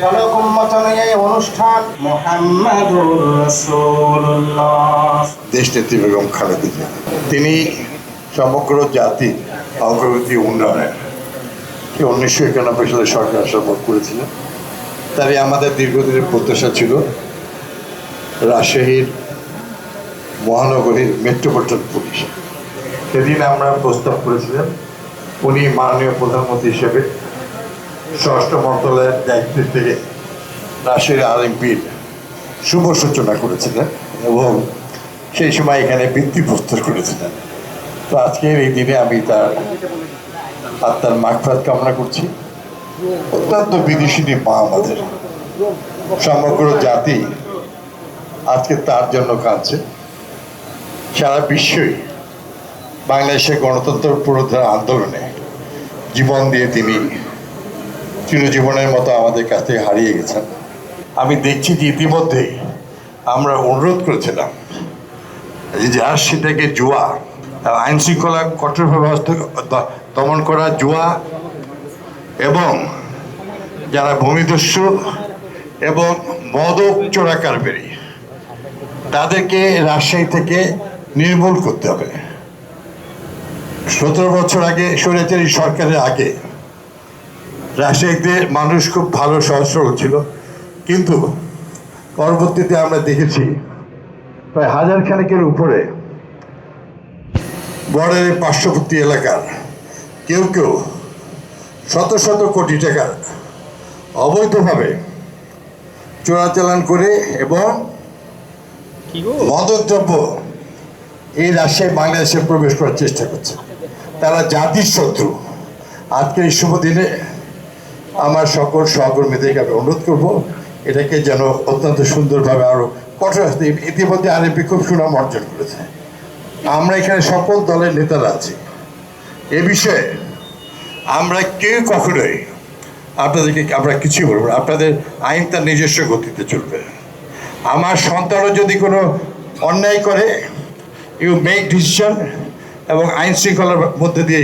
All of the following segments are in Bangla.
ফলক উন্মোচন এই অনুষ্ঠান মুহাম্মাদুর রাসূলুল্লাহ। দেশনেত্রী বেগম খালেদা জিয়া তিনি সমগ্র জাতি অগ্রগতি উন্নয়নের 1991 সালে সরকার শপথ করেছিলেন। তাই আমাদের দীর্ঘদিনের প্রত্যাশা ছিল রাজশাহীর মহানগরীর মেট্রোপলিটন পুলিশ। সেদিন আমরা প্রস্তাব করেছিলাম, উনি মাননীয় প্রধানমন্ত্রী হিসেবে স্বরাষ্ট্র মন্ত্রণালয়ের দায়িত্ব থেকে রাজশাহীর আরএমপির শুভ সূচনা করেছিলেন এবং সেই সময় এখানে ভিত্তিপ্রস্তর করেছিলেন। তো আজকের এই দিনে আমি তার আত্মার মাগফিরাত কামনা করছি। অত্যন্ত বিদেশিনী মা আমাদের, সমগ্র জাতি আজকে তার জন্য কাঁদছে। সারা বিশ্বই বাংলাদেশের গণতন্ত্র পুনরুদ্ধার আন্দোলনে জীবন দিয়ে তিনি চিরজীবনের মতো আমাদের কাছ থেকে হারিয়ে গেছেন। আমি দেখছি যে ইতিমধ্যেই আমরা অনুরোধ করেছিলাম যে আর সেটাকে জুয়া, আইন শৃঙ্খলা কঠোরভাবে দমন করা জুয়া এবং যারা ভূমিদস্যু এবং মদক চোরাকারবারি তাদেরকে রাজশাহী থেকে নির্মূল করতে হবে। 17 বছর আগে স্বৈরাচারী সরকারের আগে রাজশাহীতে মানুষ খুব ভালো সহজ সরল ছিল, কিন্তু পরবর্তীতে আমরা দেখেছি প্রায় 1000 খানেকের উপরে বর্ডারের পার্শ্ববর্তী এলাকার কেউ কেউ শত শত কোটি টাকার অবৈধভাবে চোরাচালান করে এবং মাদকদ্রব্য এই রাজশাহী বাংলাদেশে প্রবেশ করার চেষ্টা করছে। তারা জাতির শত্রু। আজকের এই শুভ দিনে আমার সকল সহকর্মীদেরকে আমি অনুরোধ করবো এটাকে যেন অত্যন্ত সুন্দরভাবে আরো কঠোর। ইতিমধ্যে আরএমপি খুব সুনাম অর্জন করেছে। আমরা এখানে সকল দলের নেতারা আছি। এ বিষয়ে আমরা কেউ কখনোই আপনাদেরকে আমরা কিছুই বলবো না। আপনাদের আইন তার নিজস্ব গতিতে চলবে। আমার সন্তানও যদি কোনো অন্যায় করে, ইউ মেক ডিসিশন এবং আইন শৃঙ্খলার মধ্যে দিয়ে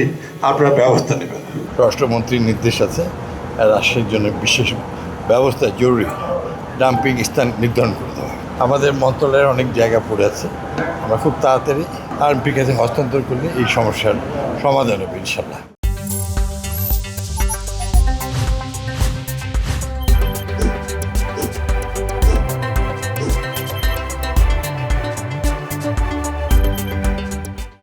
আপনারা ব্যবস্থা নেবেন। রাষ্ট্রমন্ত্রীর নির্দেশ আছে রাষ্ট্রের জন্য বিশেষ ব্যবস্থা জরুরি ডাম্পিং স্থান নির্ধারণ করে দেওয়া। আমাদের মন্ত্রণালয়ের অনেক জায়গা পড়ে আছে, আমরা খুব তাড়াতাড়ি আরএমপির কাছে হস্তান্তর করলে এই সমস্যার সমাধান হবে ইনশাল্লাহ।